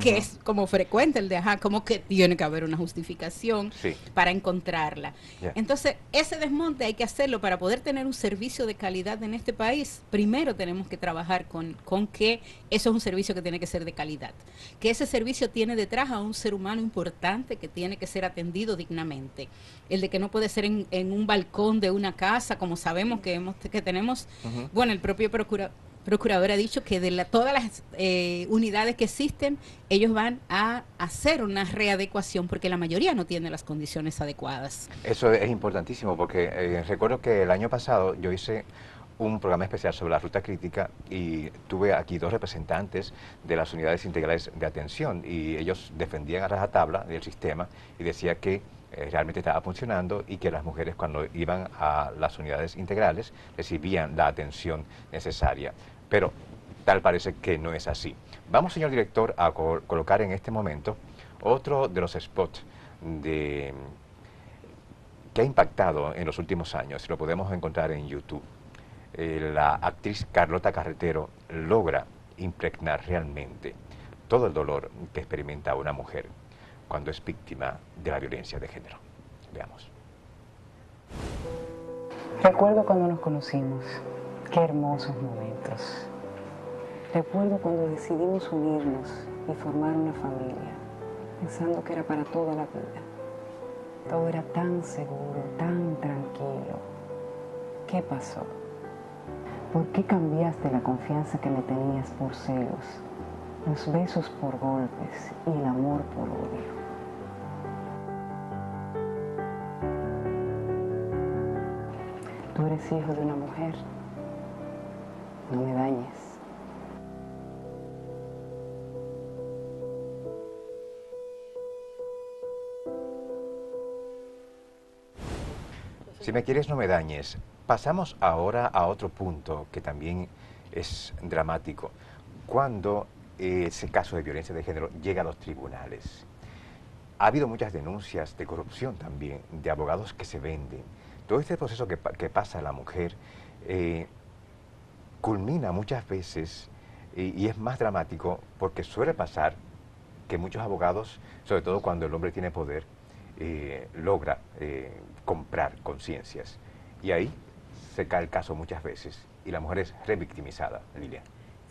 Que es como frecuente el de, como que tiene que haber una justificación para encontrarla. Entonces, ese desmonte hay que hacerlo para poder tener un servicio de calidad en este país. Primero tenemos que trabajar con que eso es un servicio que tiene que ser de calidad, que ese servicio tiene detrás a un ser humano importante que tiene que ser atendido dignamente. El de que no puede ser en un balcón de una casa, como sabemos que tenemos, bueno, el propio procurador procurador ha dicho que de todas las unidades que existen, ellos van a hacer una readecuación porque la mayoría no tiene las condiciones adecuadas. Eso es importantísimo porque recuerdo que el año pasado yo hice un programa especial sobre la ruta crítica y tuve aquí 2 representantes de las unidades integrales de atención y ellos defendían a rajatabla del sistema y decía que realmente estaba funcionando y que las mujeres cuando iban a las unidades integrales recibían la atención necesaria. Pero tal parece que no es así. Vamos, señor director, a colocar en este momento otro de los spots que ha impactado en los últimos años. Lo podemos encontrar en YouTube. La actriz Carlota Carretero logra impregnar realmente todo el dolor que experimenta una mujer cuando es víctima de la violencia de género. Veamos. Recuerdo cuando nos conocimos, qué hermosos momentos. Recuerdo cuando decidimos unirnos y formar una familia, pensando que era para toda la vida. Todo era tan seguro, tan tranquilo. ¿Qué pasó? ¿Por qué cambiaste la confianza que me tenías por celos, los besos por golpes y el amor por odio? Tú eres hijo de una mujer, no me dañes. Si me quieres, no me dañes. Pasamos ahora a otro punto que también es dramático. Cuando ese caso de violencia de género llega a los tribunales. Ha habido muchas denuncias de corrupción también, de abogados que se venden. Todo este proceso que pasa la mujer culmina muchas veces y es más dramático porque suele pasar que muchos abogados, sobre todo cuando el hombre tiene poder, logra comprar conciencias. Y ahí se cae el caso muchas veces y la mujer es revictimizada, Lilia.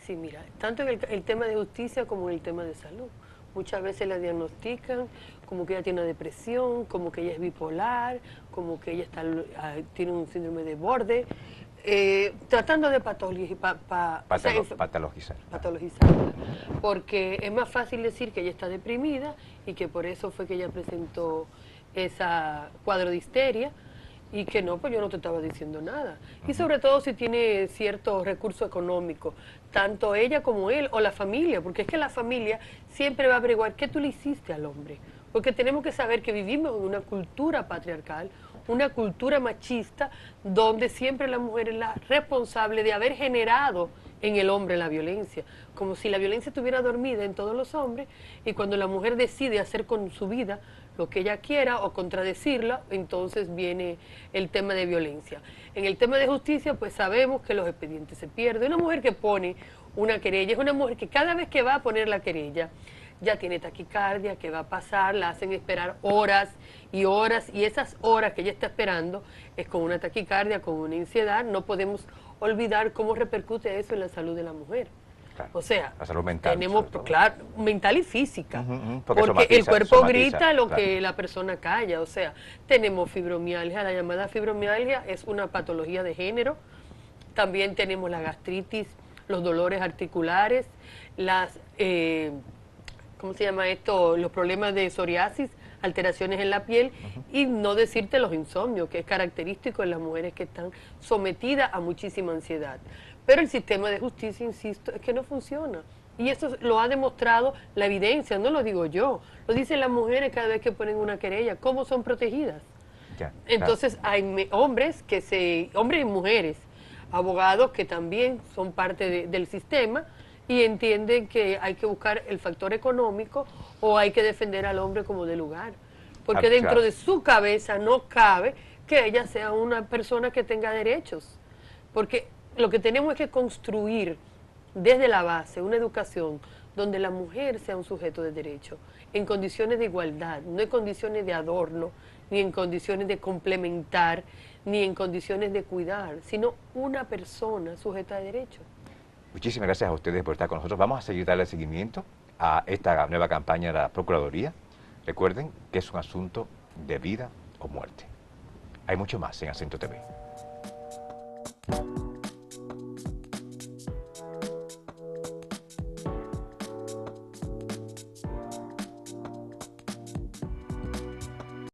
Sí, mira, tanto en el tema de justicia como en el tema de salud. Muchas veces la diagnostican como que ella tiene una depresión, como que ella es bipolar, como que ella tiene un síndrome de borde, tratando de patologizar. Porque es más fácil decir que ella está deprimida y que por eso fue que ella presentó ese cuadro de histeria, y que no, pues yo no te estaba diciendo nada. Y sobre todo si tiene cierto recurso económico, tanto ella como él o la familia, porque es que la familia siempre va a averiguar qué tú le hiciste al hombre. Porque tenemos que saber que vivimos en una cultura patriarcal, una cultura machista, donde siempre la mujer es la responsable de haber generado en el hombre la violencia, como si la violencia estuviera dormida en todos los hombres, y cuando la mujer decide hacer con su vida lo que ella quiera o contradecirla, entonces viene el tema de violencia. En el tema de justicia, pues sabemos que los expedientes se pierden. Una mujer que pone una querella es una mujer que cada vez que va a poner la querella ya tiene taquicardia, que va a pasar, la hacen esperar horas, y esas horas que ella está esperando es con una taquicardia, con una ansiedad. No podemos olvidar cómo repercute eso en la salud de la mujer. Claro. O sea, la salud mental, tenemos, claro, mental y física, porque el cuerpo grita lo que la persona calla. O sea, tenemos fibromialgia, la llamada fibromialgia es una patología de género. También tenemos la gastritis, los dolores articulares, ¿cómo se llama esto? Los problemas de psoriasis, alteraciones en la piel, y no decirte los insomnios, que es característico en las mujeres que están sometidas a muchísima ansiedad. Pero el sistema de justicia, insisto, es que no funciona. Y eso lo ha demostrado la evidencia, no lo digo yo, lo dicen las mujeres cada vez que ponen una querella, cómo son protegidas. Ya, entonces claro, hay hombres y mujeres, abogados que también son parte del sistema, y entienden que hay que buscar el factor económico o hay que defender al hombre como de lugar. Porque dentro de su cabeza no cabe que ella sea una persona que tenga derechos. Porque lo que tenemos es que construir desde la base una educación donde la mujer sea un sujeto de derecho, en condiciones de igualdad, no en condiciones de adorno, ni en condiciones de complementar, ni en condiciones de cuidar, sino una persona sujeta de derecho. Muchísimas gracias a ustedes por estar con nosotros. Vamos a seguir darle seguimiento a esta nueva campaña de la Procuraduría. Recuerden que es un asunto de vida o muerte. Hay mucho más en Acento TV.